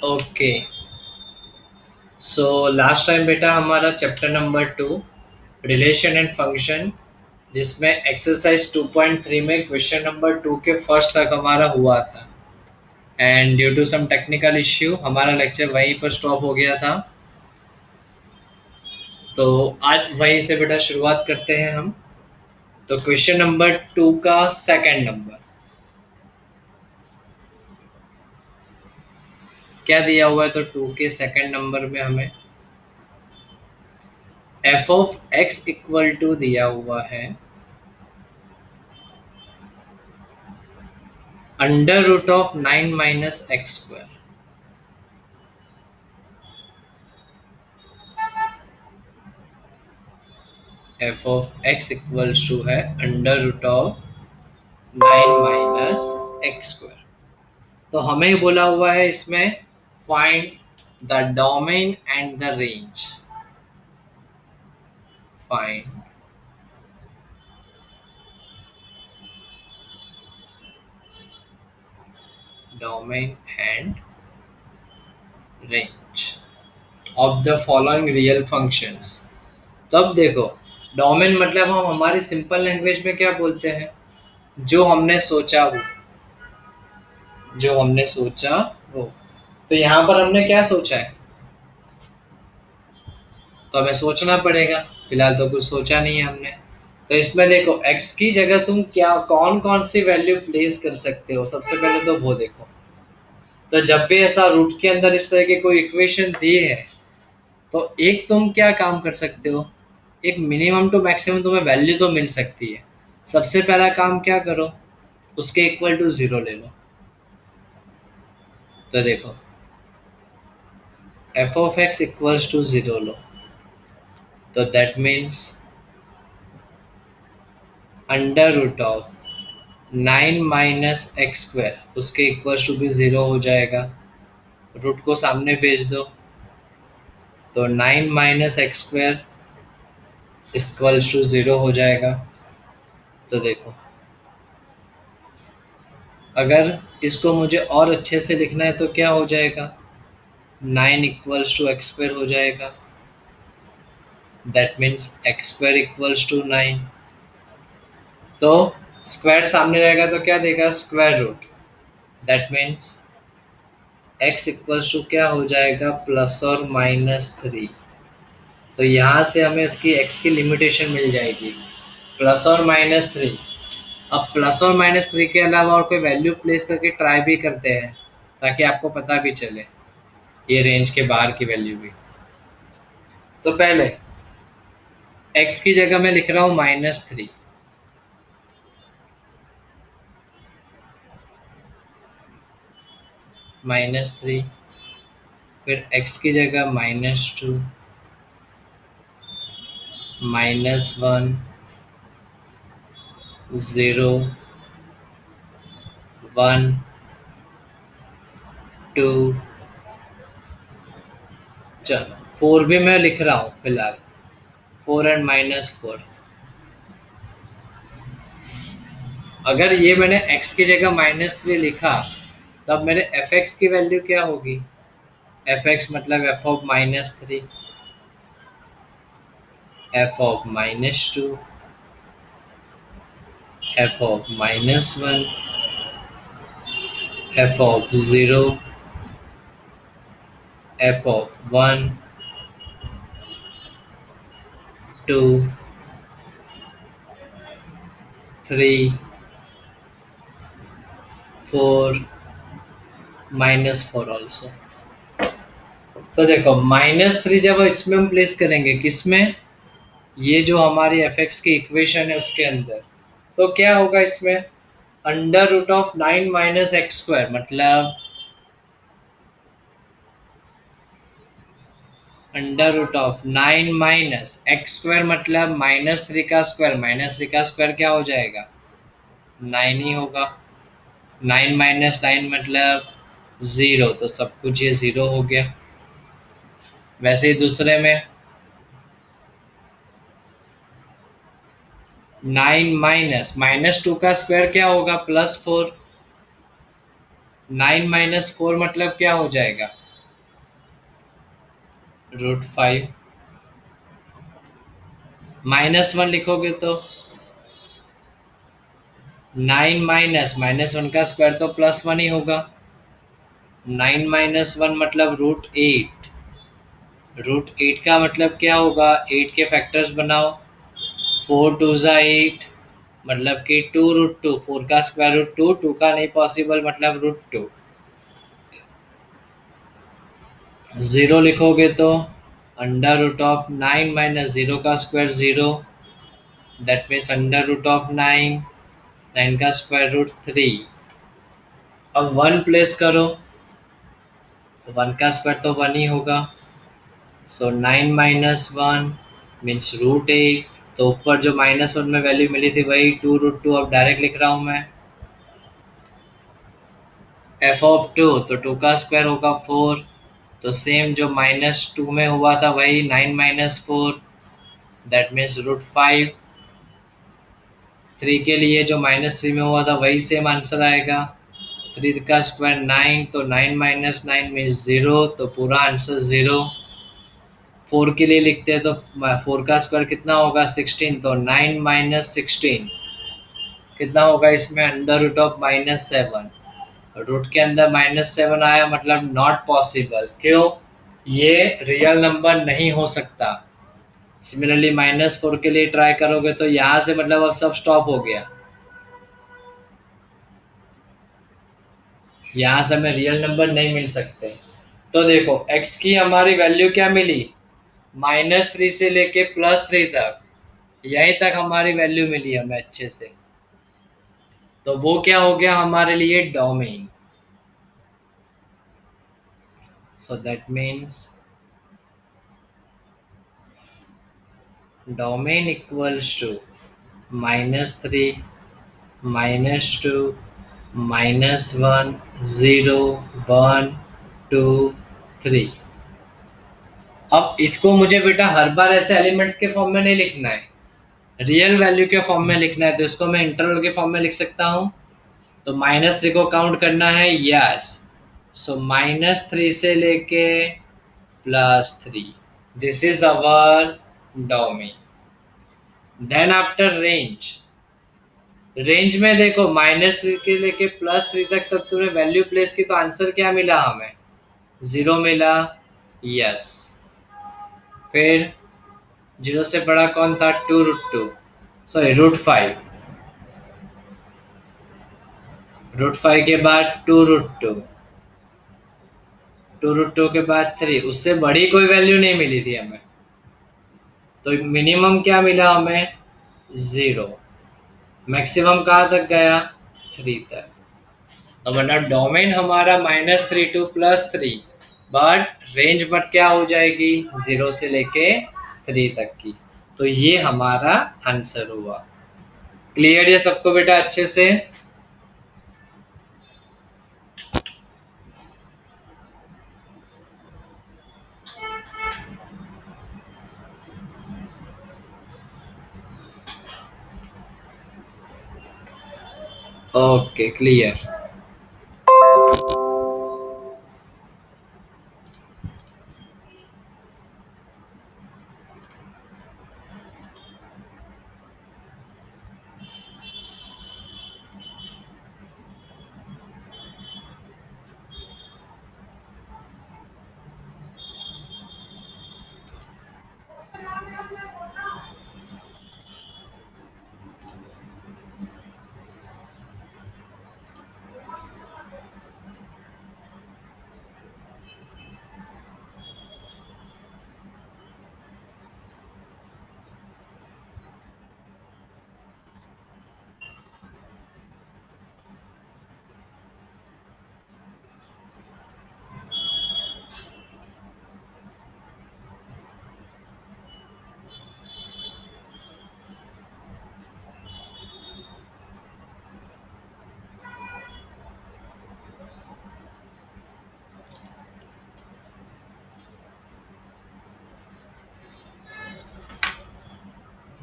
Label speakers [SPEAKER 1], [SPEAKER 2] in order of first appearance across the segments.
[SPEAKER 1] Okay. So last time बेटा हमारा chapter number 2 relation and function, जिसमें एक्सरसाइज 2.3 में क्वेश्चन नंबर 2 के फर्स्ट तक हमारा हुआ था। And due to some technical issue हमारा लेक्चर वहीं पर स्टॉप हो गया था। तो आज वहीं से बेटा शुरुआत करते हैं हम। तो क्वेश्चन नंबर 2 का सेकंड नंबर क्या दिया हुआ है? तो 2 के सेकंड नंबर में हमें f of x equal to दिया हुआ है under root of 9 minus x square. F of x equals to है under root of 9 minus x square. तो हमें बोला हुआ है इसमें find the domain and the range. Find domain and range of the following real functions. तो अब देखो, डोमेन मतलब हम हमारी सिंपल लैंग्वेज में क्या बोलते हैं? जो हमने सोचा वो। जो हमने सोचा वो। तो यहाँ पर हमने क्या सोचा है? तो हमें सोचना पड़ेगा। फिलहाल तो कुछ सोचा नहीं है हमने। तो इसमें देखो, x की जगह तुम क्या कौन कौन सी वैल्यू प्लेस कर सकते हो, सबसे पहले तो वो देखो। तो जब भी ऐसा रूट के अंदर इस तरह की कोई इक्वेशन दी है, तो एक तुम क्या काम कर सकते हो? एक मिनिमम टू मैक्सिमम तुम्हें वैल्यू तो मिल सकती है। सबसे पहला काम क्या करो, उसके इक्वल टू जीरो ले लो। तो देखो, f of x equals to zero लो। तो that means under root of 9 minus x square, उसके इक्वल्स टू भी ज़ीरो हो जाएगा। रूट को सामने भेज दो। तो 9 minus x square equals to zero हो जाएगा। तो देखो, अगर इसको मुझे और अच्छे से लिखना है तो क्या हो जाएगा? 9 इक्वल्स टू एक्स स्क्वायर हो जाएगा। That means x square equals to 9। तो स्क्वायर सामने रहेगा तो क्या देगा? Square root. That means x equals to क्या हो जाएगा? +और -3। तो यहाँ से हमें इसकी एक्स की लिमिटेशन मिल जाएगी, +और -3। अब +और -3 के अलावा और कोई वैल्यू प्लेस करके ट्राई भी करते हैं, ताकि आपको पता भी चले ये रेंज के बाहर की वैल्यू भी। तो पहले एक्स की जगह मैं लिख रहा हूँ -3। -3। फिर एक्स की जगह -2, -1, 0, 1, 2। चलो 4 भी मैं लिख रहा हूँ फिलहाल, 4 एंड -4। अगर ये मैंने x की जगह -3 लिखा, तब मेरे एफ एक्स की वैल्यू क्या होगी? एफ एक्स मतलब F of -3, F of -2, F of -1, F of 0, F of 1, 2, 3, 4, -4 also. तो देखो, -3 जब इसमें हम प्लेस करेंगे, किसमें? ये जो हमारी एफ एक्स की इक्वेशन है उसके अंदर, तो क्या होगा इसमें? Under root of 9 - x square, मतलब under root of 9 - x square, मतलब -3 का स्क्वायर। -3 का स्क्वायर क्या हो जाएगा? 9 ही होगा। 9 - 9 मतलब 0, तो सब कुछ ये 0 हो गया। वैसे ही दूसरे में 9 -2 का स्क्वायर क्या होगा? +4। 9 - 4 मतलब क्या हो जाएगा? √5। -1 लिखोगे तो 9 माइनस -1 का स्क्वायर तो +1 ही होगा। 9 - 1 मतलब √8। √8 का मतलब क्या होगा? 8 के फैक्टर्स बनाओ। 4 2 ज़ा 8, मतलब कि 2√2। 4 का स्क्वायर रूट 2, 2 का नहीं पॉसिबल, मतलब √2। 0 लिखोगे तो √9 - 0 का स्क्वायर 0, दैट मीन्स √9। 9 का स्क्वायर √3। अब 1 प्लेस करो तो 1 का स्क्वायर तो 1 ही होगा। सो 9 - 1 मीन्स √8। तो ऊपर जो -1 में वैल्यू मिली थी वही 2√2 अब डायरेक्ट लिख रहा हूँ मैं। f(2) तो 2 का स्क्वायर होगा 4। तो सेम जो -2 में हुआ था वही 9 - 4, दैट मीन्स √5। 3 के लिए जो -3 में हुआ था वही सेम आंसर आएगा। 3 का स्क्वायर 9, तो 9 - 9 मीन्स 0, तो पूरा आंसर 0। 4 के लिए लिखते हैं तो 4 का स्क्वायर कितना होगा? 16, तो 9 - 16 कितना होगा इसमें? √7। रूट के अंदर -7 आया मतलब नॉट पॉसिबल। क्यों? ये रियल नंबर नहीं हो सकता। सिमिलरली -4 के लिए ट्राई करोगे तो यहाँ से मतलब अब सब स्टॉप हो गया। यहाँ से हमें रियल नंबर नहीं मिल सकते। तो देखो x की हमारी वैल्यू क्या मिली? -3 से लेके +3 तक, यहीं तक हमारी वैल्यू मिली हमें अच्छे से। तो वो क्या हो गया हमारे लिए? Domain. So that means domain equals to -3 -2 -1 0 1 2 3। अब इसको मुझे बेटा हर बार ऐसे एलिमेंट्स के फॉर्म में नहीं लिखना है, रियल वैल्यू के फॉर्म में लिखना है। तो इसको मैं इंटरवल के फॉर्म में लिख सकता हूँ। तो -3 को काउंट करना है, यस। सो -3 से लेके +3, this is our domain. Then after range, range में देखो -3 के लेके +3 तक तब तुमने वैल्यू प्लेस की तो आंसर क्या मिला हमें? 0 मिला, यस। फिर 0 से बड़ा कौन था? 2√2, सॉरी √5। √5 के बाद 2√2, 2√2 के बाद 3। उससे बड़ी कोई वैल्यू नहीं मिली थी हमें। तो मिनिमम क्या मिला हमें? 0। मैक्सिमम कहाँ तक गया? 3 तक। तो मतलब डोमेन हमारा -3 टू +3, बट रेंज बट क्या हो जाएगी? 0 से लेके 3 तक की। तो ये हमारा आंसर हुआ। क्लियर है सबको बेटा अच्छे से? Okay, clear.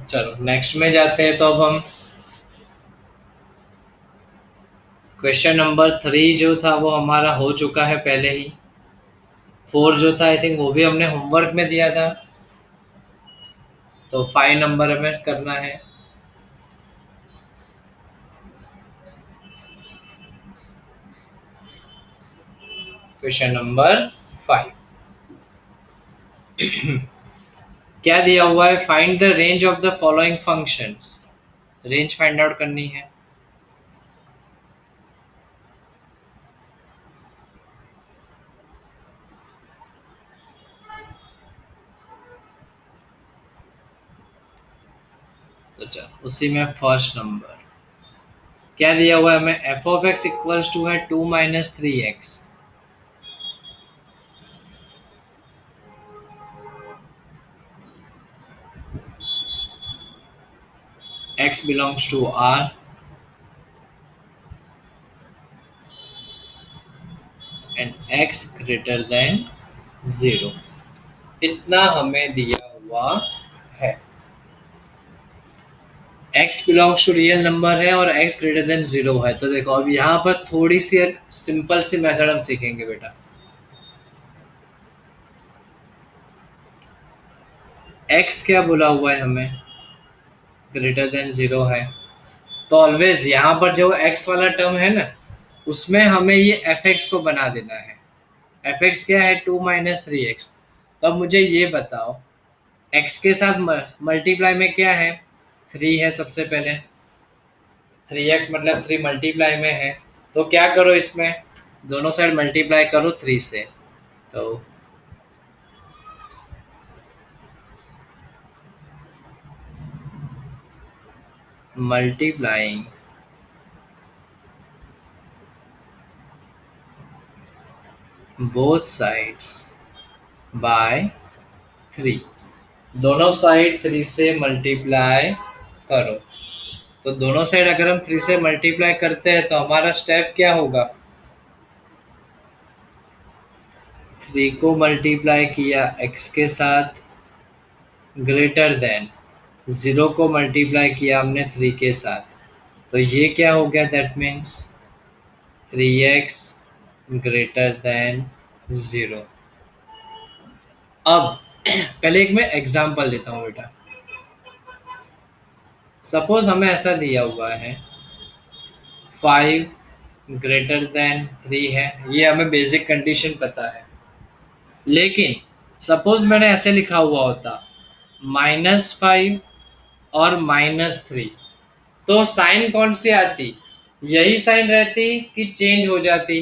[SPEAKER 1] चलो नेक्स्ट में जाते हैं। तो अब हम क्वेश्चन नंबर 3 जो था वो हमारा हो चुका है पहले ही। फोर जो था आई थिंक वो भी हमने होमवर्क में दिया था, तो 5 नंबर हमें करना है। क्वेश्चन नंबर 5, क्या दिया हुआ है? Find the range of the following functions. Range find out करनी है। तो चलो उसी में फर्स्ट नंबर क्या दिया हुआ है हमें? F of x equals to है 2 - 3x। x belongs to R and x greater than 0। इतना हमें दिया हुआ है। x belongs to real number है और x ग्रेटर देन 0 है। तो देखो अब यहाँ पर थोड़ी सी एक सिंपल सी मेथड हम सीखेंगे बेटा। x क्या बोला हुआ है हमें? ग्रेटर देन 0 है। तो ऑलवेज यहाँ पर जो x वाला टर्म है ना, उसमें हमें ये एफ एक्स को बना देना है। एफ एक्स क्या है? 2 - 3x। तो अब मुझे ये बताओ, x के साथ मल्टीप्लाई में क्या है? 3 है सबसे पहले। 3x मतलब 3 मल्टीप्लाई में है। तो क्या करो, इसमें दोनों साइड मल्टीप्लाई करो 3 से। तो मल्टीप्लाइंग बोथ साइड्स बाय 3। दोनों साइड 3 से मल्टीप्लाई करो। तो दोनों साइड अगर हम 3 से मल्टीप्लाई करते हैं तो हमारा स्टेप क्या होगा? 3 को मल्टीप्लाई किया x के साथ ग्रेटर देन 0 को मल्टीप्लाई किया हमने 3 के साथ। तो ये क्या हो गया? That means 3x greater than 0। अब पहले एक मैं एग्जांपल देता हूँ बेटा। सपोज हमें ऐसा दिया हुआ है 5 ग्रेटर देन 3 है। ये हमें बेसिक कंडीशन पता है। लेकिन सपोज मैंने ऐसे लिखा हुआ होता -5 और -3, तो साइन कौन सी आती? यही साइन रहती कि चेंज हो जाती?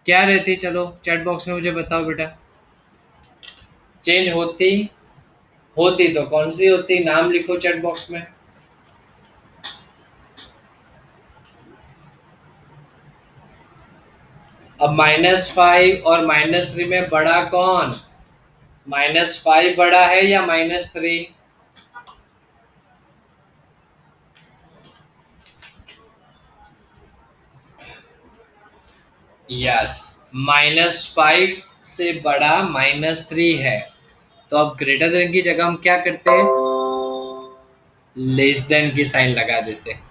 [SPEAKER 1] क्या रहती? चलो चैट बॉक्स में मुझे बताओ बेटा। चेंज होती? होती तो कौन सी होती? नाम लिखो चैट बॉक्स में। अब -5 और -3 में बड़ा कौन? -5 बड़ा है या -3? यस, -5 से बड़ा -3 है। तो अब ग्रेटर देन की जगह हम क्या करते हैं? लेस देन की साइन लगा देते हैं।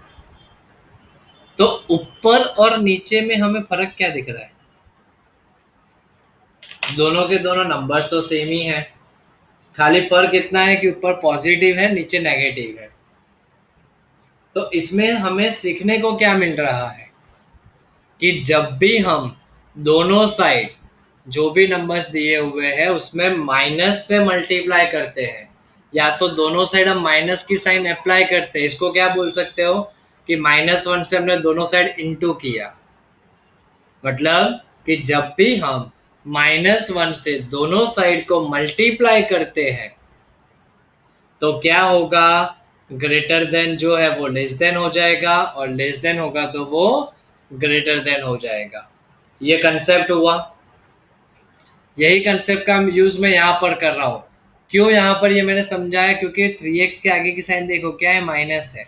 [SPEAKER 1] तो ऊपर और नीचे में हमें फर्क क्या दिख रहा है? दोनों के दोनों नंबर्स तो सेम ही है। खाली फर्क इतना है कि ऊपर पॉजिटिव है, नीचे नेगेटिव है। तो इसमें हमें सीखने को क्या मिल रहा है कि जब भी हम दोनों साइड जो भी नंबर्स दिए हुए हैं उसमें माइनस से मल्टीप्लाई करते हैं, या तो दोनों साइड हम माइनस की साइन अप्लाई करते हैं, इसको क्या बोल सकते हो कि -1 से हमने दोनों साइड इंटू किया। मतलब कि जब भी हम -1 से दोनों साइड को मल्टीप्लाई करते हैं तो क्या होगा? ग्रेटर देन जो है वो लेस देन हो जाएगा, और लेस देन होगा तो वो ग्रेटर देन हो जाएगा। ये कंसेप्ट हुआ। यही कंसेप्ट का यूज मैं यहाँ पर कर रहा हूँ। क्यों यहाँ पर ये मैंने समझाया? क्योंकि 3x के आगे की साइन देखो क्या है? माइनस है।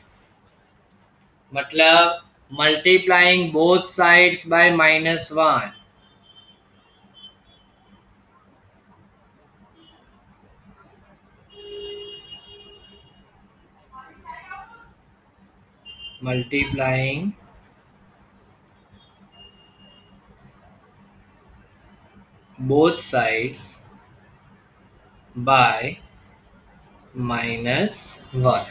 [SPEAKER 1] मतलब multiplying both sides by -1। Multiplying both sides by -1।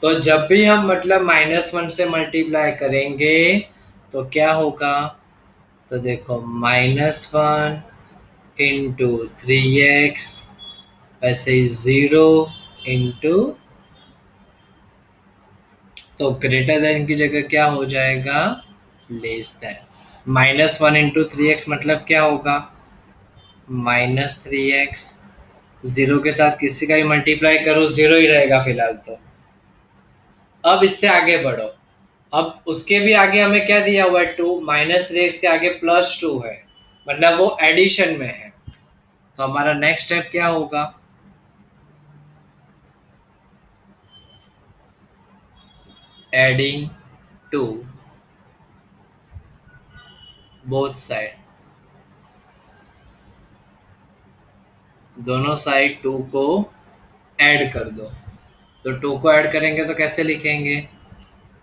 [SPEAKER 1] तो जब भी हम मतलब -1 से मल्टीप्लाई करेंगे तो क्या होगा? तो देखो, -1 × 3x, वैसे ही 0 इंटू, तो ग्रेटर देन की जगह क्या हो जाएगा? Less than. -1 × 3x मतलब क्या होगा? -3x। जीरो के साथ किसी का भी मल्टीप्लाई करो, जीरो ही रहेगा फिलहाल तो। अब इससे आगे बढ़ो। अब उसके भी आगे हमें क्या दिया हुआ है? 2। -3x के आगे +2 है, मतलब वो एडिशन में है। तो हमारा नेक्स्ट स्टेप क्या होगा? एडिंग टू बोथ साइड, दोनों साइड 2 को ऐड कर दो। तो 2 को ऐड करेंगे तो कैसे लिखेंगे?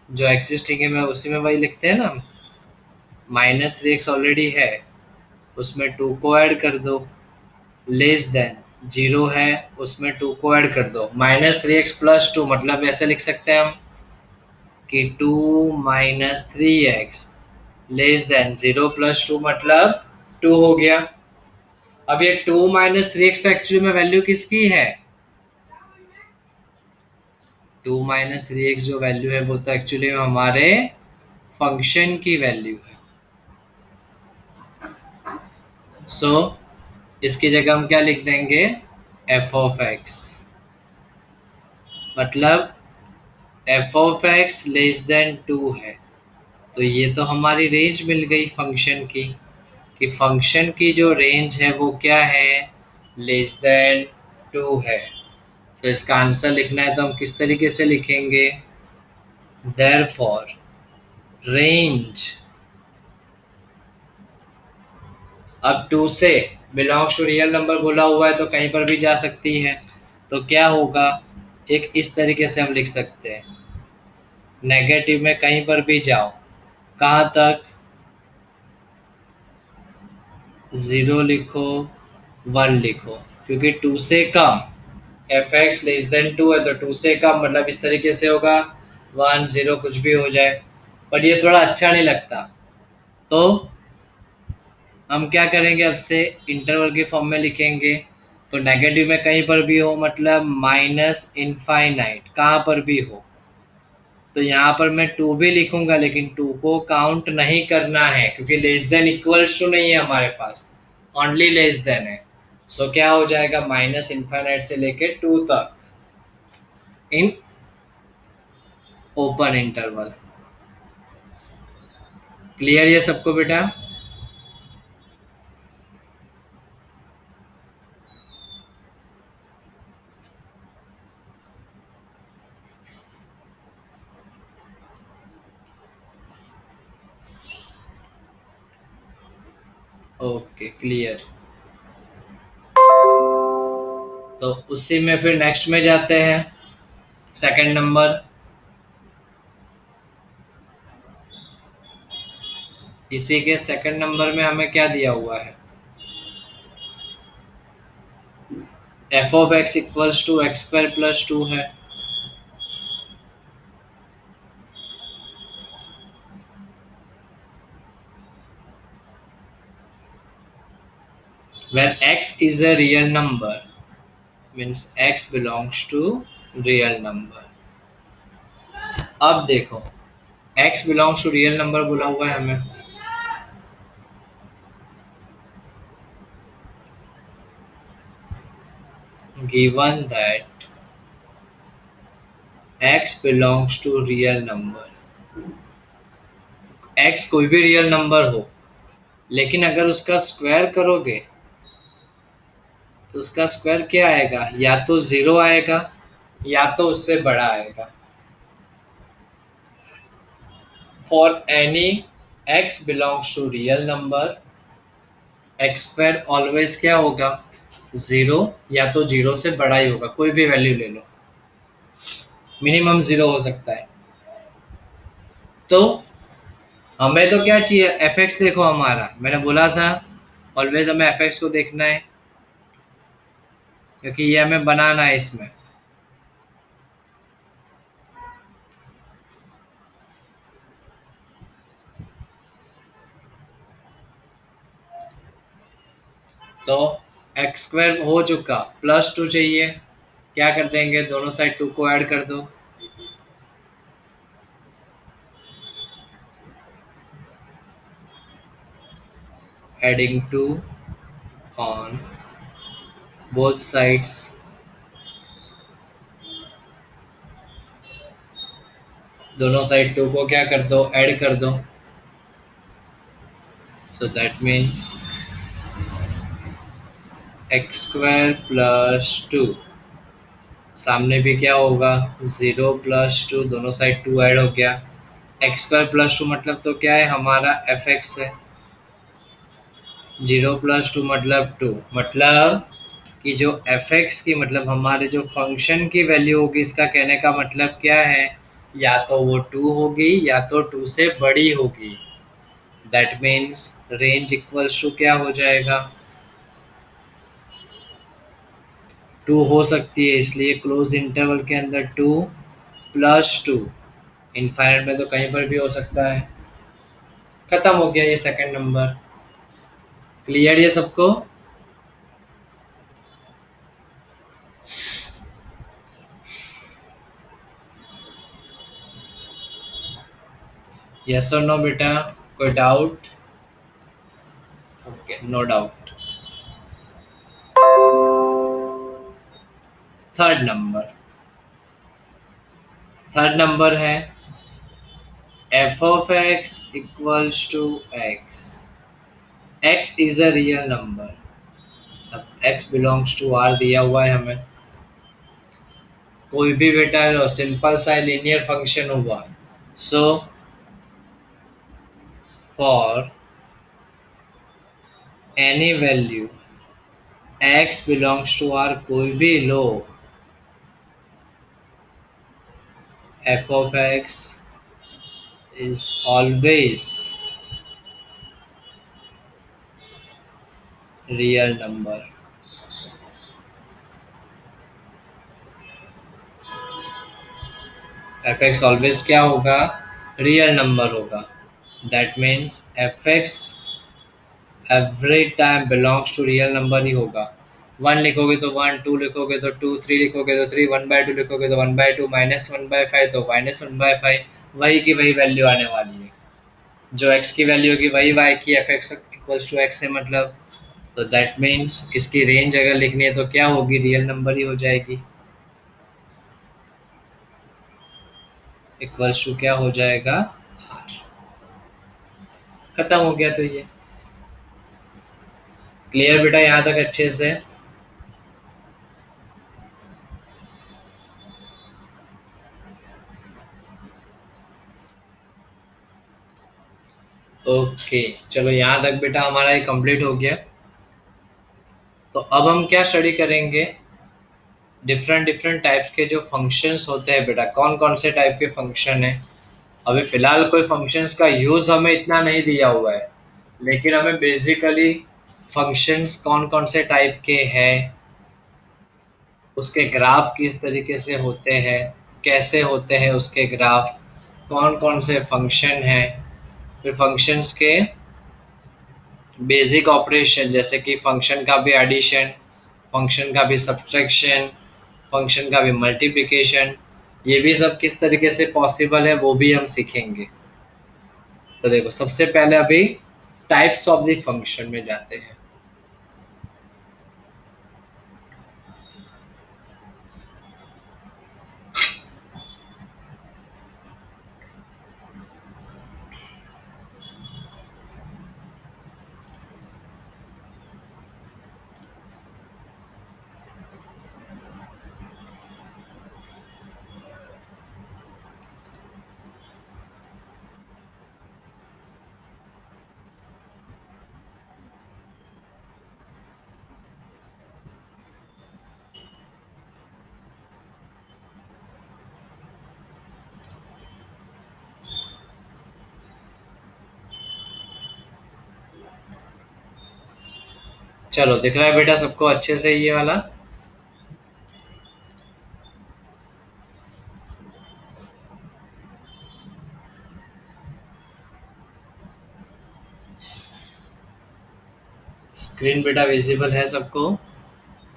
[SPEAKER 1] जो एग्जिस्टिंग है मैं उसी में वही लिखते हैं ना। -3x ऑलरेडी है, उसमें 2 को ऐड कर दो। लेस देन, जीरो है, उसमें 2 को ऐड कर दो। -3x +2 मतलब ऐसे लिख सकते हैं हम कि 2 -3x लेस देन 0 + 2 मतलब 2 हो गया। अब ये 2 -3x तो एक्चुअली में वैल्यू किसकी है? 2 -3x जो वैल्यू है वो तो एक्चुअली में हमारे फंक्शन की वैल्यू है। सो इसकी जगह हम क्या लिख देंगे? f(x), मतलब f(x) <2 है। तो ये तो हमारी रेंज मिल गई फंक्शन की, कि फंक्शन की जो रेंज है वो क्या है? <2 है। तो इसका आंसर लिखना है तो हम किस तरीके से लिखेंगे? देयरफॉर रेंज, अब 2 से बिलोंग्स टू रियल नंबर बोला हुआ है तो कहीं पर भी जा सकती है। तो क्या होगा? एक इस तरीके से हम लिख सकते हैं, नेगेटिव में कहीं पर भी जाओ, कहाँ तक? 0 लिखो, 1 लिखो, क्योंकि 2 से कम, f(x) <2 है तो 2 से कम मतलब इस तरीके से होगा, 1 0 कुछ भी हो जाए। बट ये थोड़ा अच्छा नहीं लगता, तो हम क्या करेंगे? अब से इंटरवल के फॉर्म में लिखेंगे। तो नेगेटिव में कहीं पर भी हो मतलब -∞ कहाँ पर भी हो। तो यहाँ पर मैं 2 भी लिखूंगा, लेकिन 2 को काउंट नहीं करना है क्योंकि लेस देन इक्वल्स टू नहीं है हमारे पास, ओनली लेस देन है। सो क्या हो जाएगा? -∞ से लेके 2 तक इन ओपन इंटरवल। क्लियर ये सबको बेटा? Okay, clear. तो उसी में फिर नेक्स्ट में जाते हैं, सेकंड नंबर। इसी के सेकंड नंबर में हमें क्या दिया हुआ है? f(x) = x² + 2 है। When x is a real number, means x belongs to real number। अब देखो, x belongs to real number बोला हुआ है हमें, given that x belongs to real number। x कोई भी रियल नंबर हो, लेकिन अगर उसका स्क्वायर करोगे तो उसका स्क्वायर क्या आएगा? या तो 0 आएगा या तो उससे बड़ा आएगा। For any x belongs to real number, x² always क्या होगा? 0 या तो 0 से बड़ा ही होगा, कोई भी वैल्यू ले लो, मिनिमम 0 हो सकता है। तो हमें तो क्या चाहिए? f(x) देखो हमारा, मैंने बोला था ऑलवेज हमें एफ एक्स को देखना है क्योंकि ये हमें बनाना है इसमें। तो एक्स स्क्वायर हो चुका, प्लस टू चाहिए। क्या कर देंगे, दोनों साइड टू को ऐड कर दो। Adding to on both sides. दोनों साइड टू को क्या कर दो, ऐड कर दो। So that means x square plus two, सामने भी क्या होगा, जीरो प्लस टू, दोनों साइड टू ऐड हो गया। एक्स स्क्वायर प्लस टू मतलब तो क्या है, हमारा एफ एक्स है। जीरो प्लस टू मतलब टू, मतलब कि जो एफ एक्स की मतलब हमारे जो फंक्शन की वैल्यू होगी, इसका कहने का मतलब क्या है, या तो वो टू होगी या तो टू से बड़ी होगी। That means range equals to क्या हो जाएगा, टू हो सकती है, इसलिए क्लोज इंटरवल के अंदर टू प्लस टू। इनफाइनाइट में तो कहीं पर भी हो सकता है। खत्म हो गया ये सेकंड नंबर। क्लियर ये सबको? यस और नो बेटा, कोई doubt? Okay, no doubt. Third number, third number है f of x equals to x. X is a real number. अब एक्स बिलोंग्स टू आर दिया हुआ है हमें। कोई भी बेटा सिंपल सा लीनियर फंक्शन हुआ। So for any value x belongs to R, कोई भी लो f of x is always real number. F x always क्या होगा, रियल नंबर होगा। That means f x every time belongs to real number ही होगा। One लिखोगे तो वन, टू लिखोगे तो टू, थ्री लिखोगे तो थ्री, वन बाय टू लिखोगे तो one by two, minus one by five तो माइनस वन बाय फाइव। वही की वही वैल्यू आने वाली है। जो एक्स की वैल्यू होगी वही वाई की, f x equals to x है मतलब। तो दैट मीन्स इसकी रेंज अगर लिखनी है तो क्या होगी, रियल नंबर ही हो जाएगी। इक्वल्स टू क्या हो जाएगा, खत्म हो गया। तो ये क्लियर बेटा यहाँ तक अच्छे से? ओके, चलो यहाँ तक बेटा हमारा ये कंप्लीट हो गया। तो अब हम क्या स्टडी करेंगे, डिफरेंट डिफरेंट टाइप्स के जो फंक्शंस होते हैं बेटा, कौन कौन से टाइप के फंक्शन है। अभी फिलहाल कोई फंक्शंस का यूज हमें इतना नहीं दिया हुआ है, लेकिन हमें बेसिकली फंक्शंस कौन कौन से टाइप के हैं, उसके ग्राफ किस तरीके से होते हैं, कैसे होते हैं उसके ग्राफ, कौन कौन से फंक्शन हैं, फिर फंक्शंस के बेसिक ऑपरेशन जैसे कि फंक्शन का भी एडिशन, फंक्शन का भी सब्ट्रैक्शन, फंक्शन का भी मल्टीप्लिकेशन, ये भी सब किस तरीके से पॉसिबल है वो भी हम सीखेंगे। तो देखो सबसे पहले अभी टाइप्स ऑफ द फंक्शन में जाते हैं। चलो दिख रहा है बेटा सबको अच्छे से ये वाला? स्क्रीन बेटा विजिबल है सबको?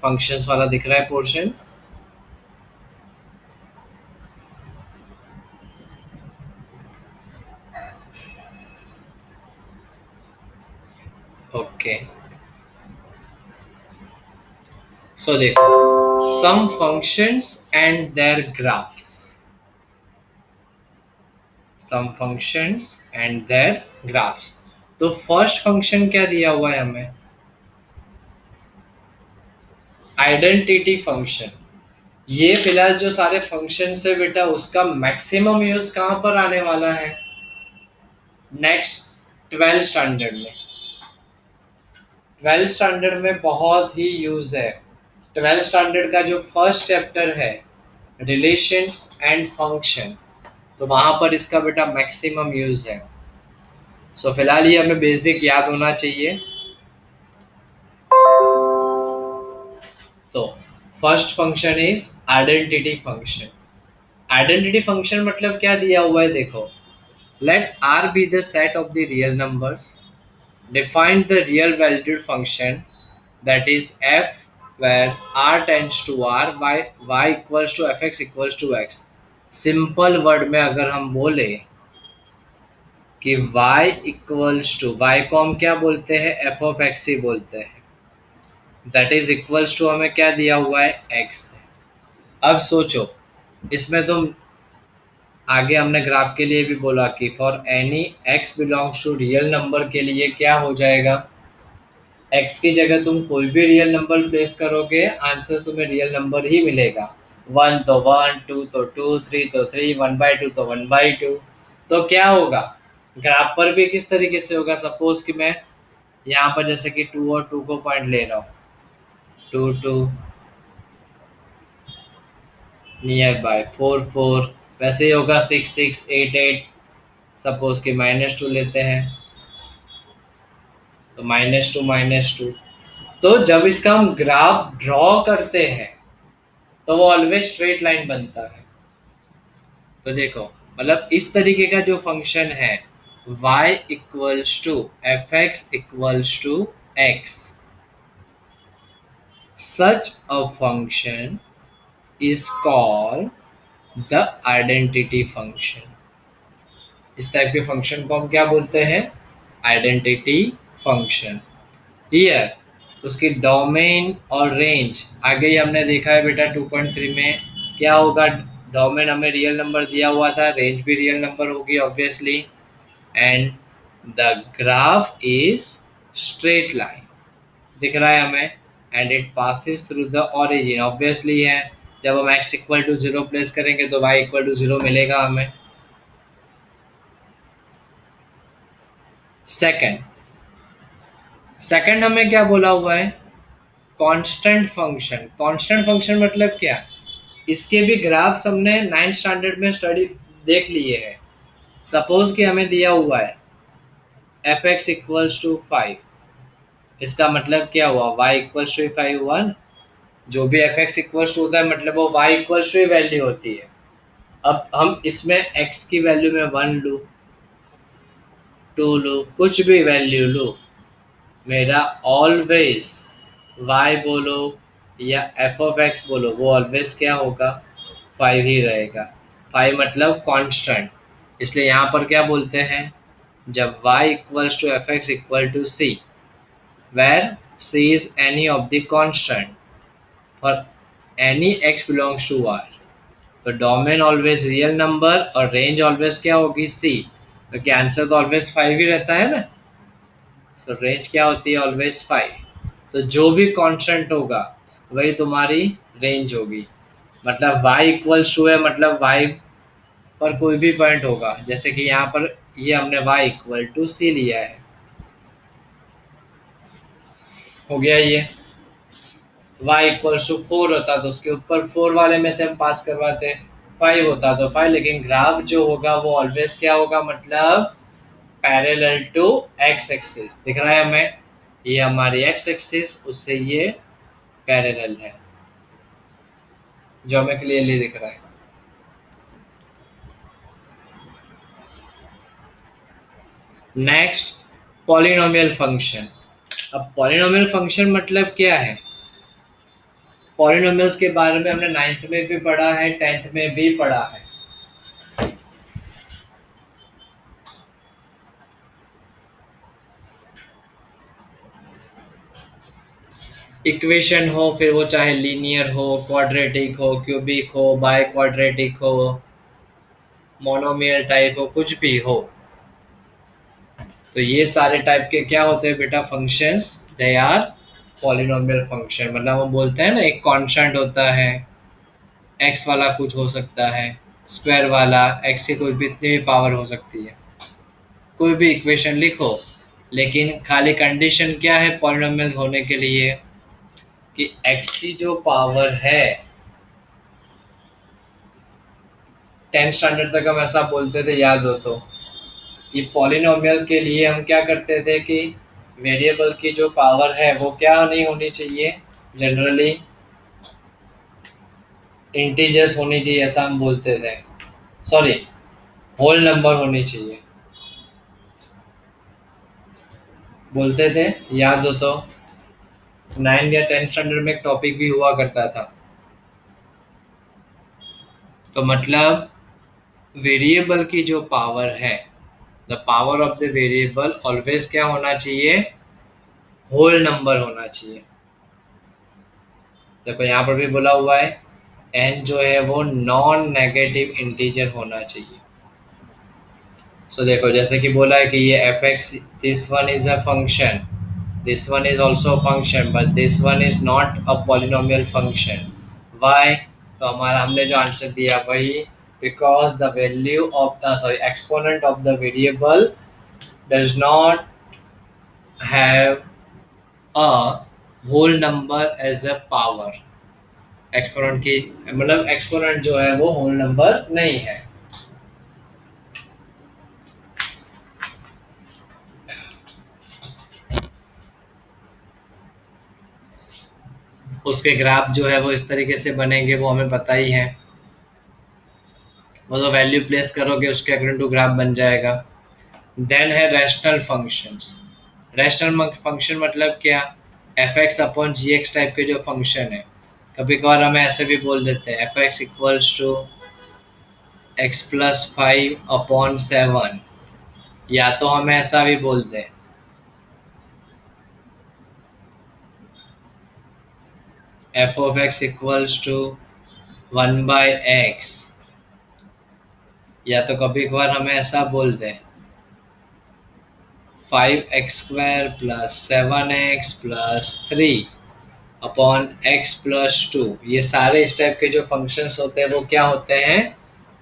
[SPEAKER 1] फंक्शंस वाला दिख रहा है पोर्शन? ओके, सो देखो, some functions and their graphs, some functions and their graphs. तो फर्स्ट फंक्शन क्या दिया हुआ है हमें? Identity function. ये फिलहाल जो सारे फंक्शन है बेटा, उसका मैक्सिमम यूज कहाँ पर आने वाला है? नेक्स्ट 12 स्टैंडर्ड में। 12 स्टैंडर्ड में बहुत ही यूज है। 12 स्टैंडर्ड का जो फर्स्ट चैप्टर है, रिलेशंस एंड फंक्शन, तो वहां पर इसका बेटा मैक्सिमम यूज है। सो फिलहाल ये हमें बेसिक याद होना चाहिए। तो first function is identity function. Identity function मतलब क्या दिया हुआ है देखो, let R be the set of the real numbers, define the real valued function that is f where r tends to r, y equals to fx equals to x। Simple word में अगर हम बोले कि y equals to, y को हम क्या बोलते हैं? एफ ऑफ एक्स ही बोलते हैं। दैट इज इक्वल्स टू हमें क्या दिया हुआ है? x। अब सोचो, इसमें तुम आगे हमने ग्राफ के लिए भी बोला कि for any x belongs to real number के लिए क्या हो जाएगा? x की जगह तुम कोई भी रियल नंबर प्लेस करोगे, आंसर तुम्हें रियल नंबर ही मिलेगा। 1 तो 1, 2 तो 2, 3 तो 3, 1/2 तो 1/2। तो क्या होगा? ग्राफ पर भी किस तरीके से होगा? सपोज कि मैं यहाँ पर जैसे कि 2 और 2 को पॉइंट ले रहा हूँ, 2 2 नियर बाय, 4 4, वैसे ही होगा 6 6 8 8। सपोज कि -2 लेते हैं, तो -2 -2। तो जब इसका हम ग्राफ ड्रॉ करते हैं तो वो ऑलवेज स्ट्रेट लाइन बनता है। तो देखो, मतलब इस तरीके का जो फंक्शन है, y equals to f x equals to x, such a function is called the identity function. इस टाइप के फंक्शन को हम क्या बोलते हैं? Identity function. हियर उसकी डोमेन और रेंज आगे ही हमने देखा है बेटा 2.3 में। क्या होगा? डोमेन हमें रियल नंबर दिया हुआ था, रेंज भी रियल नंबर होगी obviously, and the graph is straight line. दिख रहा है हमें, and it passes through the origin, obviously है। जब हम x इक्वल टू 0 प्लेस करेंगे तो y इक्वल टू 0 मिलेगा हमें। सेकंड, सेकंड हमें क्या बोला हुआ है? Constant function. कांस्टेंट फंक्शन मतलब क्या? इसके भी ग्राफ्स हमने 9th स्टैंडर्ड में स्टडी देख लिए हैं। सपोज कि हमें दिया हुआ है एफ एक्स इक्वल्स टू 5, इसका मतलब क्या हुआ? y इक्वल्स टू 5 हुआ ना। जो भी एफ एक्स इक्वल्स टू होता है मतलब वो y इक्वल्स टू वैल्यू होती है। अब हम इसमें x की वैल्यू में 1 लूँ, 2 लूँ, कुछ भी वैल्यू लूँ, मेरा ऑलवेज y बोलो या एफ ऑफ एक्स बोलो, वो ऑलवेज क्या होगा? 5 ही रहेगा। 5 मतलब कांस्टेंट। इसलिए यहाँ पर क्या बोलते हैं? जब y equals to f x equal to c, where c is any of the constant for any x belongs to r, तो डोमेन ऑलवेज रियल नंबर और रेंज ऑलवेज क्या होगी? c, क्योंकि आंसर तो ऑलवेज 5 ही रहता है ना। सो रेंज क्या होती है? ऑलवेज 5। तो जो भी कांस्टेंट होगा वही तुम्हारी रेंज होगी। मतलब y इक्वल्स टू है मतलब y पर कोई भी पॉइंट होगा, जैसे कि यहाँ पर ये हमने y इक्वल टू सी लिया है, हो गया ये। y इक्वल्स टू 4 होता तो उसके ऊपर 4 वाले में से हम पास करवाते, 5 होता तो 5, लेकिन ग्राफ जो होगा वो ऑलवेज क्या होगा? मतलब पैरेलल टू एक्स एक्सिस। दिख रहा है हमें? ये हमारी एक्स एक्सिस, उससे ये पैरेलल है, जो हमें क्लियरली दिख रहा है। Next, polynomial function. अब पॉलिनोमियल फंक्शन मतलब क्या है? पॉलिनोमियल्स के बारे में हमने नाइन्थ में भी पढ़ा है, टेंथ में भी पढ़ा है। इक्वेशन हो, फिर वो चाहे लीनियर हो, क्वाड्रेटिक हो, क्यूबिक हो, बाय क्वाड्रेटिक हो, मोनोमियल टाइप हो, कुछ भी हो, तो ये सारे टाइप के क्या होते हैं बेटा? Functions. They are polynomial function. मतलब हम बोलते हैं ना, एक कांस्टेंट होता है, एक्स वाला कुछ हो सकता है, स्क्वायर वाला, एक्स की कोई भी इतनी भी पावर हो सकती है, कोई भी इक्वेशन लिखो, लेकिन खाली कंडीशन क्या है पॉलिनोमियल होने के लिए? कि एक्स की जो पावर है, 10th स्टैंडर्ड तक हम ऐसा बोलते थे, याद हो तो, कि पॉलिनोमियल के लिए हम क्या करते थे कि वेरिएबल की जो पावर है वो क्या नहीं होनी चाहिए, जनरली इंटीजर्स होनी चाहिए, ऐसा हम बोलते थे। सॉरी, होल नंबर होनी चाहिए बोलते थे, याद हो तो। 9 या 10 स्टैंडर्ड में एक टॉपिक भी हुआ करता था। तो मतलब वेरिएबल की जो पावर है, the power of the variable always क्या होना चाहिए? होल नंबर होना चाहिए। देखो यहाँ पर भी बोला हुआ है, एन जो है वो नॉन नेगेटिव इंटीजर होना चाहिए। सो देखो, जैसे कि बोला है कि ये f x, this one is a function, this one is also function, but this one is not a polynomial function. Why? तो हमारा हमने जो आंसर दिया वही, because the value of the sorry exponent of the variable does not have a whole number as a power. Exponent की मतलब exponent जो है वो होल नंबर नहीं है। उसके ग्राफ जो है वो इस तरीके से बनेंगे, वो हमें पता ही है। वो तो वैल्यू प्लेस करोगे उसके अकॉर्डिंग टू ग्राफ बन जाएगा। देन है रैशनल फंक्शंस। रैशनल फंक्शन मतलब क्या? एफ एक्स अपॉन जी एक्स टाइप के जो फंक्शन है, कभी कभार हमें ऐसे भी बोल देते हैं, f x equals to x plus 5/7, या तो हमें ऐसा भी बोलते हैं, f of x equals to 1/x, या तो कभी कभार हमें ऐसा बोलते हैं 5x² plus 7x+3 upon x+2। ये सारे इस टाइप के जो फंक्शंस होते हैं वो क्या होते हैं?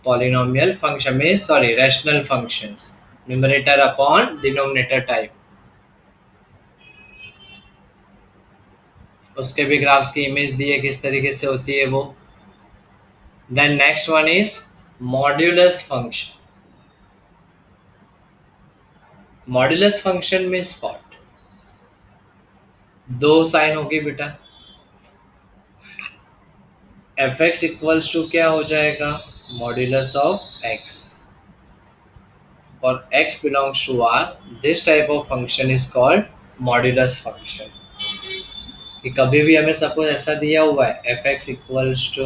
[SPEAKER 1] पॉलिनोमियल फंक्शन में, sorry rational functions, numerator upon denominator type. उसके भी ग्राफ्स की इमेज दी है किस तरीके से होती है वो। Then next one is modulus function. Modulus function में स्पॉट दो साइन होगी बेटा। एफ एक्स इक्वल्स टू क्या हो जाएगा? Modulus of x. और x belongs to R, this type of function is called modulus function. कि कभी भी हमें सपोज ऐसा दिया हुआ है f x equals to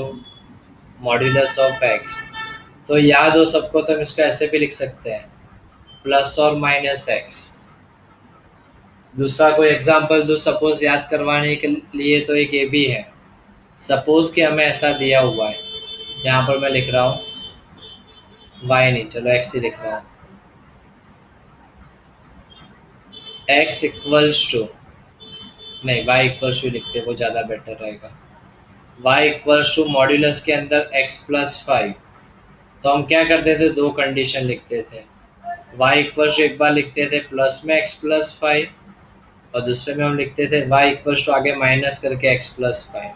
[SPEAKER 1] modulus of x, तो याद हो सबको, तो हम इसको ऐसे भी लिख सकते हैं, प्लस और माइनस एक्स। दूसरा कोई एग्जांपल दो सपोज याद करवाने के लिए, तो एक ये भी है, सपोज कि हमें ऐसा दिया हुआ है, यहाँ पर मैं लिख रहा हूँ वाई नहीं, चलो एक्स ही लिख रहा हूँ, एक्स इक्वल्स टू, नहीं वाई इक्वल्स टू लिखते हैं, वो ज़्यादा बेटर रहेगा। y इक्वल्स टू मॉड्यूलस के अंदर x+5, तो हम क्या करते थे? दो कंडीशन लिखते थे। y इक्वल्स टू एक बार लिखते थे प्लस में x+5, और दूसरे में हम लिखते थे y इक्वल्स टू आगे माइनस करके x+5,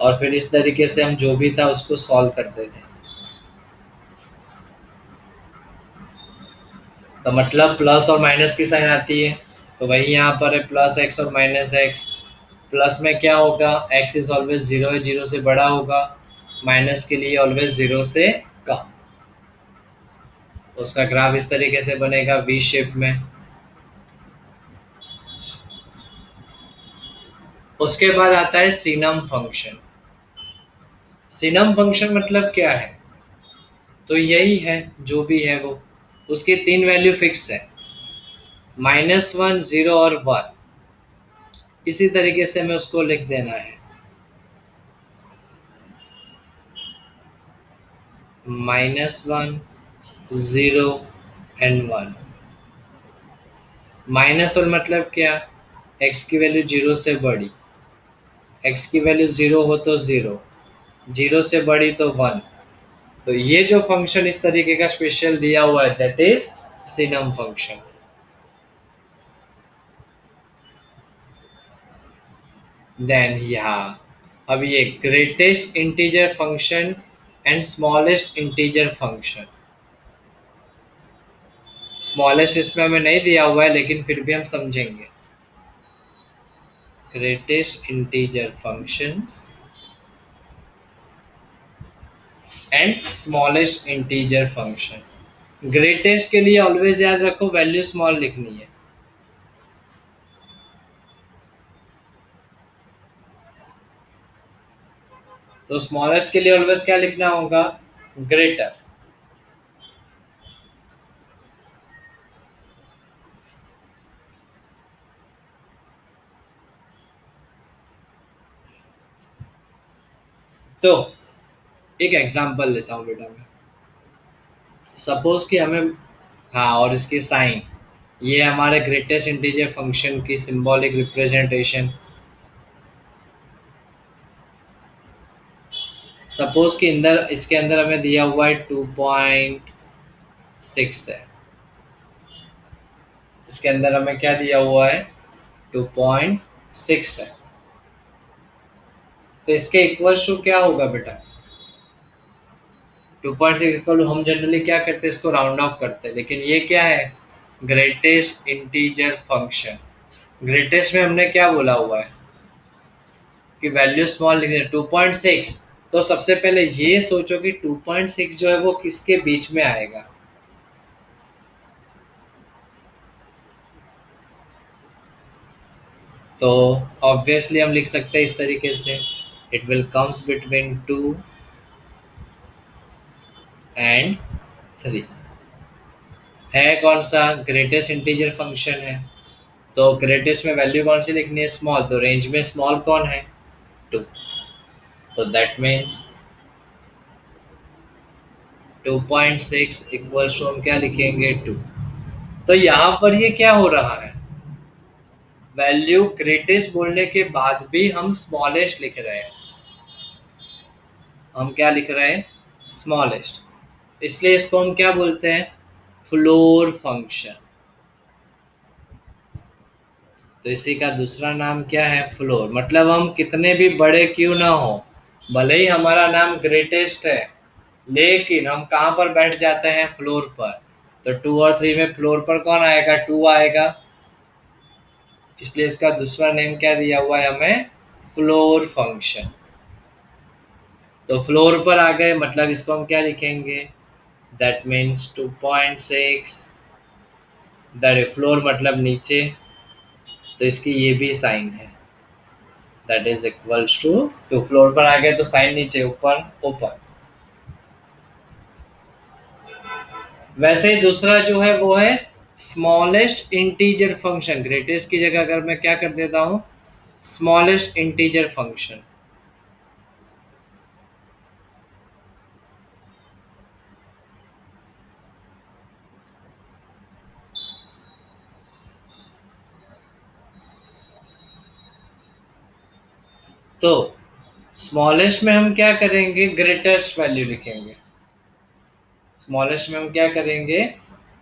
[SPEAKER 1] और फिर इस तरीके से हम जो भी था उसको सॉल्व करते थे। तो मतलब प्लस और माइनस की साइन आती है, तो वही यहाँ पर है प्लस एक्स और माइनस एक्स। प्लस में क्या होगा, एक्स इज ऑलवेज जीरो है, जीरो से बड़ा होगा। माइनस के लिए ऑलवेज जीरो से कम। उसका ग्राफ इस तरीके से बनेगा वी शेप में। उसके बाद आता है सिनम फंक्शन। सिनम फंक्शन मतलब क्या है, तो यही है जो भी है वो, उसकी तीन वैल्यू फिक्स है, माइनस वन, जीरो और वन। इसी तरीके से हमें उसको लिख देना है, minus one, zero and one. Minus one मतलब क्या, एक्स की वैल्यू जीरो से बड़ी, एक्स की वैल्यू जीरो हो तो जीरो, जीरो से बड़ी तो वन। तो ये जो फंक्शन इस तरीके का स्पेशल दिया हुआ है, that is signum function. Then यहाँ अब ये greatest integer function and smallest integer function. Smallest इसमें हमें नहीं दिया हुआ है, लेकिन फिर भी हम समझेंगे। Greatest integer functions and smallest integer function. Greatest के लिए ऑलवेज याद रखो वैल्यू स्मॉल लिखनी है। तो स्मॉलेस्ट के लिए ऑलवेज क्या लिखना होगा, ग्रेटर। तो एक एग्जांपल लेता हूँ बेटा मैं। सपोज कि हमें, हाँ, और इसकी साइन, ये हमारे ग्रेटेस्ट इंटीजर फंक्शन की सिंबॉलिक रिप्रेजेंटेशन। सपोज कि अंदर, इसके अंदर हमें दिया हुआ है 2.6 है। इसके अंदर हमें क्या दिया हुआ है, 2.6 है। तो इसके इक्वल्स टू क्या होगा बेटा, 2.6 इक्वल, हम जनरली क्या करते हैं, इसको राउंड ऑफ करते हैं, लेकिन ये क्या है, ग्रेटेस्ट इंटीजर फंक्शन। ग्रेटेस्ट में हमने क्या बोला हुआ है कि वैल्यू स्मॉल लिखनी है, 2.6। तो सबसे पहले ये सोचो कि 2.6 जो है वो किसके बीच में आएगा। तो ऑब्वियसली हम लिख सकते हैं इस तरीके से, it will comes between 2 and 3। है कौन सा, ग्रेटेस्ट इंटीजर फंक्शन है। तो ग्रेटेस्ट में वैल्यू कौन सी लिखनी है, स्मॉल। तो रेंज में स्मॉल कौन है, 2। So that means 2.6 equals to, हम क्या लिखेंगे, 2। तो यहाँ पर ये क्या हो रहा है, वैल्यू ग्रेटेस्ट बोलने के बाद भी हम स्मॉलेस्ट लिख रहे हैं। हम क्या लिख रहे हैं, स्मॉलेस्ट। इसलिए इसको हम क्या बोलते हैं, फ्लोर फंक्शन। तो इसी का दूसरा नाम क्या है, फ्लोर। मतलब हम कितने भी बड़े क्यों ना हो, भले ही हमारा नाम ग्रेटेस्ट है, लेकिन हम कहाँ पर बैठ जाते हैं, फ्लोर पर। तो 2 और 3 में फ्लोर पर कौन आएगा, 2 आएगा। इसलिए इसका दूसरा नेम क्या दिया हुआ है हमें, फ्लोर फंक्शन। तो फ्लोर पर आ गए, मतलब इसको हम क्या लिखेंगे, दैट मीन्स 2.6, दैट फ्लोर मतलब नीचे। तो इसकी ये भी साइन है, that is equals to, two floor पर आ गए तो साइन नीचे, ऊपर ऊपर। वैसे ही दूसरा जो है वो है स्मॉलेस्ट इंटीजर फंक्शन। ग्रेटेस्ट की जगह अगर मैं क्या कर देता हूँ, स्मॉलेस्ट इंटीजर फंक्शन। तो स्मॉलेस्ट में हम क्या करेंगे, ग्रेटेस्ट वैल्यू लिखेंगे। स्मॉलेस्ट में हम क्या करेंगे,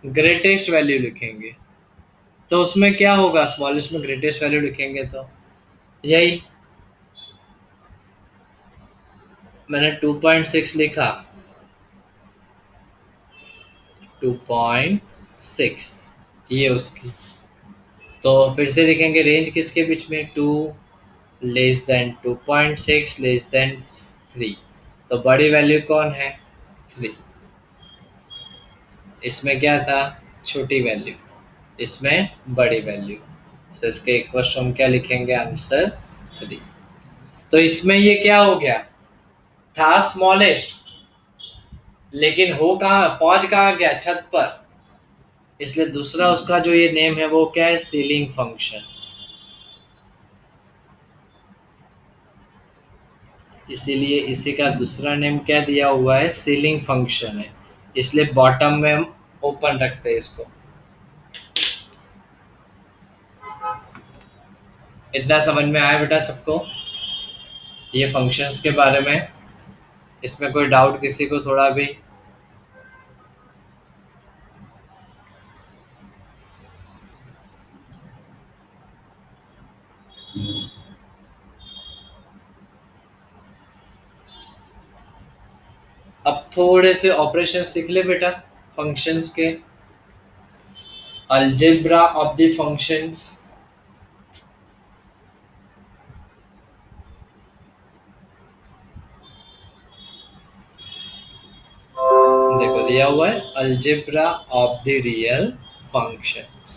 [SPEAKER 1] ग्रेटेस्ट वैल्यू लिखेंगे। तो उसमें क्या होगा, स्मॉलेस्ट में ग्रेटेस्ट वैल्यू लिखेंगे तो यही, मैंने 2.6 लिखा, 2.6, ये उसकी। तो फिर से लिखेंगे रेंज किसके बीच में, 2 < 2.6 <3। तो बड़ी वैल्यू कौन है, 3। इसमें क्या था, छोटी वैल्यू, इसमें बड़ी वैल्यू। तो इसके इक्वल टू हम क्या लिखेंगे, आंसर 3। तो इसमें ये क्या हो गया, था स्मॉलेस्ट, लेकिन हो कहाँ, पहुंच कहाँ गया, छत पर। इसलिए दूसरा उसका जो ये नेम है वो क्या है, सीलिंग फंक्शन। इसीलिए इसी का दूसरा नेम क्या दिया हुआ है, सीलिंग फंक्शन है। इसलिए बॉटम में हम ओपन रखते हैं इसको। इतना समझ में आया बेटा सबको, ये फंक्शंस के बारे में। इसमें कोई डाउट किसी को थोड़ा भी। अब थोड़े से ऑपरेशन सीख ले बेटा, फंक्शंस के, अलजेब्रा ऑफ द फंक्शंस। देखो दिया हुआ है algebra of the real functions.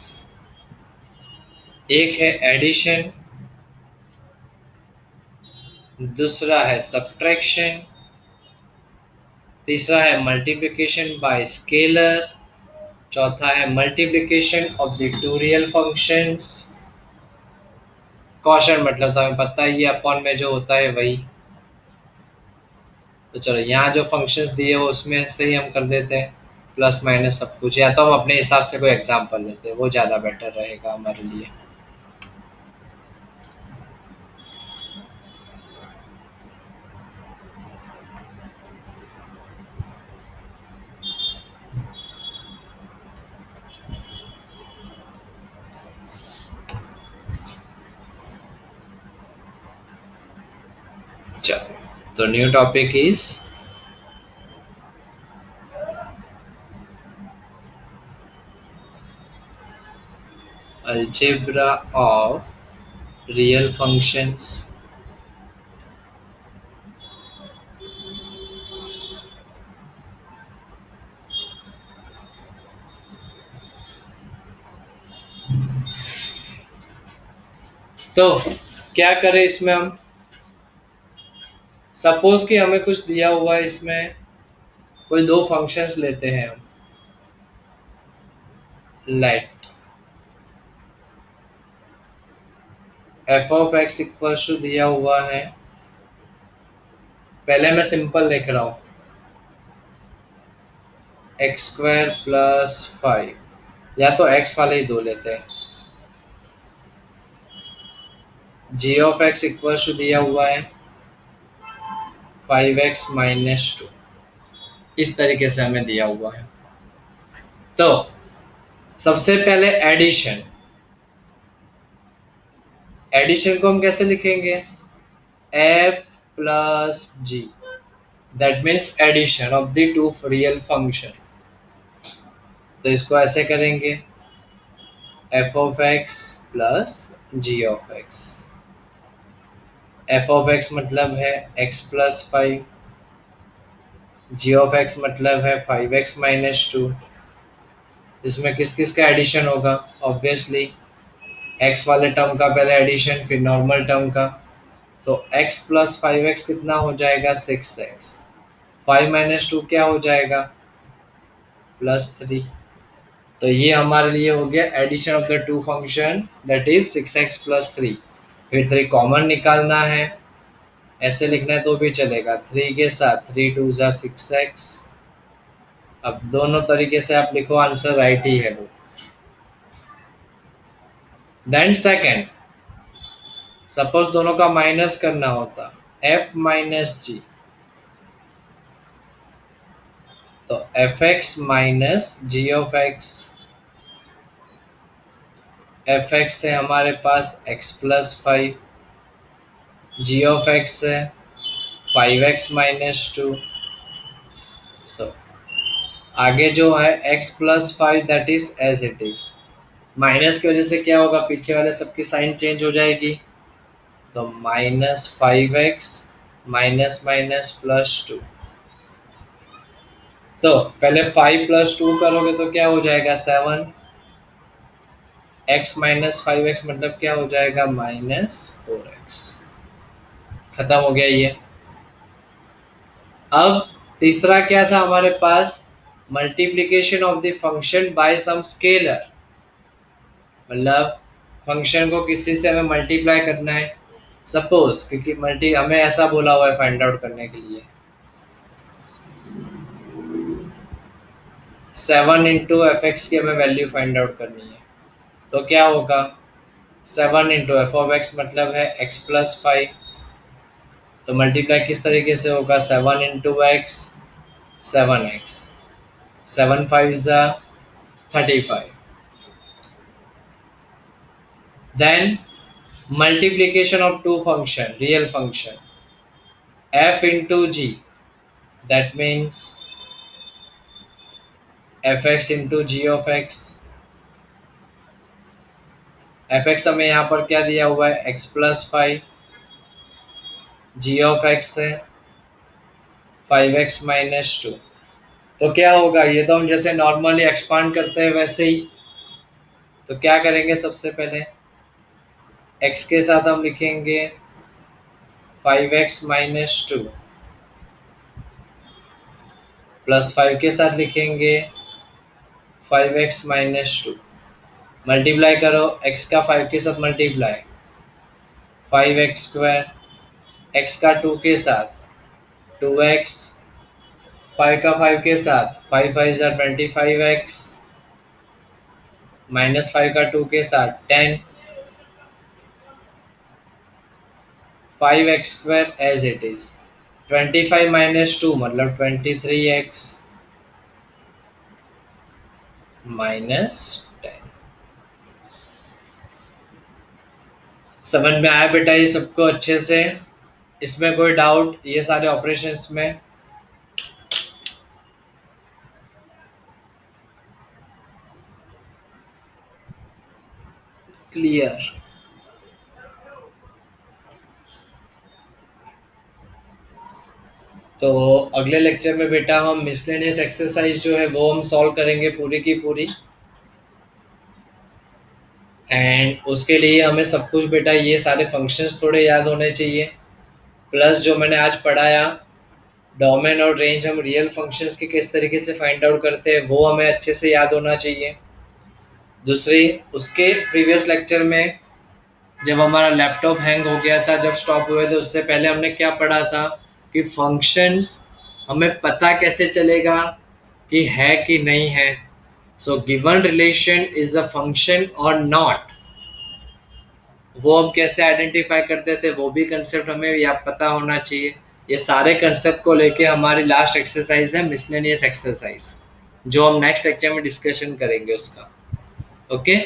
[SPEAKER 1] एक है एडिशन, दूसरा है सब्ट्रैक्शन, तीसरा है मल्टीप्लिकेशन बाय स्केलर, चौथा है multiplication of the two real functions. Caution मतलब तो हमें पता ही है, अपॉन में जो होता है वही। तो चलो यहाँ जो फंक्शंस दिए वो उसमें से ही हम कर देते हैं, प्लस माइनस सब कुछ, या तो हम अपने हिसाब से कोई एग्जांपल लेते हैं, वो ज़्यादा बेटर रहेगा हमारे लिए। चलो, तो new topic is algebra of real functions. तो क्या करें इसमें हम, सपोज कि हमें कुछ दिया हुआ है, इसमें कोई दो फंक्शंस लेते हैं हम। Let f of x equal to दिया हुआ है, पहले मैं सिंपल लिख रहा हूँ, एक्स स्क्वायर प्लस 5, या तो एक्स वाले ही दो लेते हैं। जी ऑफ एक्स इक्वल टू दिया हुआ है 5x - 2। इस तरीके से हमें दिया हुआ है। तो सबसे पहले एडिशन, एडिशन को हम कैसे लिखेंगे, f plus g, that means addition of the two real function. तो इसको ऐसे करेंगे, f of x plus g of x. F of x मतलब है x plus 5, g of x मतलब है 5x - 2। इसमें किस किस का एडिशन होगा, ऑब्वियसली एक्स वाले टर्म का पहले एडिशन, फिर नॉर्मल टर्म का। तो x प्लस 5x कितना हो जाएगा, 6x। 5 - 2 क्या हो जाएगा, +3। तो ये हमारे लिए हो गया addition of the two function, that is 6x + 3। फिर 3 कॉमन निकालना है, ऐसे लिखना है तो भी चलेगा, 3 के साथ 3 2 ज़ा 6x। अब दोनों तरीके से आप लिखो, आंसर राइट ही है वो। देन सेकंड, सपोज दोनों का माइनस करना होता, f माइनस जी। तो f x minus g of x, f x से हमारे पास x + 5, जी ऑफ एक्स है 5x - 2। सो आगे जो है x + 5 that is as it is, minus की वजह से क्या होगा, पीछे वाले सबकी साइन चेंज हो जाएगी। तो -5x माइनस माइनस +2। तो पहले 5 + 2 करोगे तो क्या हो जाएगा 7। x -5x मतलब क्या हो जाएगा -4x। खत्म हो गया ये। अब तीसरा क्या था हमारे पास, multiplication of the function by some scalar. मतलब फंक्शन को किसी से हमें मल्टीप्लाई करना है। सपोज क्योंकि मल्टी हमें ऐसा बोला हुआ है फाइंड आउट करने के लिए, 7 × f(x) की हमें वैल्यू फाइंड आउट करनी है। तो क्या होगा, 7 × f(x) मतलब है x+5। तो मल्टीप्लाई किस तरीके से होगा, 7 × x 7x, 7 × 5 = 35। Then multiplication of two function, real function, f × g, that means f(x) × g(x). f(x) हमें यहाँ पर क्या दिया हुआ है, x+5, g(x) है 5x - 2। तो क्या होगा, ये तो हम जैसे नॉर्मली एक्सपांड करते हैं वैसे ही। तो क्या करेंगे, सबसे पहले x के साथ हम लिखेंगे 5x - 2 +5 के साथ लिखेंगे 5x - 2। मल्टीप्लाई करो, x का 5 के साथ मल्टीप्लाई 5x², x का 2 के साथ 2x, 5 का 5 के साथ 5 × 5 = 25x, -5 का 2 के साथ 10, 5x² एज इट इज, 25 - 2 मतलब 23x -10। समझ में आया बेटा ये सबको अच्छे से? इसमें कोई डाउट ये सारे ऑपरेशंस में? क्लियर। तो अगले लेक्चर में बेटा हम मिसलेनियस एक्सरसाइज जो है वो हम सॉल्व करेंगे पूरी की पूरी। एंड उसके लिए हमें सब कुछ बेटा ये सारे फंक्शंस थोड़े याद होने चाहिए, प्लस जो मैंने आज पढ़ाया डोमेन और रेंज, हम रियल फंक्शंस के किस तरीके से फाइंड आउट करते हैं वो हमें अच्छे से याद होना चाहिए। दूसरी, उसके प्रीवियस लेक्चर में जब हमारा लैपटॉप हैंग हो गया था, जब स्टॉप हुए थे, उससे पहले हमने क्या पढ़ा था कि फंक्शंस हमें पता कैसे चलेगा कि है कि नहीं है। So given relation is a function और नॉट, वो हम कैसे आइडेंटिफाई करते थे वो भी कंसेप्ट हमें या पता होना चाहिए। ये सारे कंसेप्ट को लेके हमारी लास्ट एक्सरसाइज है मिसलेनियस एक्सरसाइज, जो हम नेक्स्ट लेक्चर में डिस्कशन करेंगे उसका। ओके।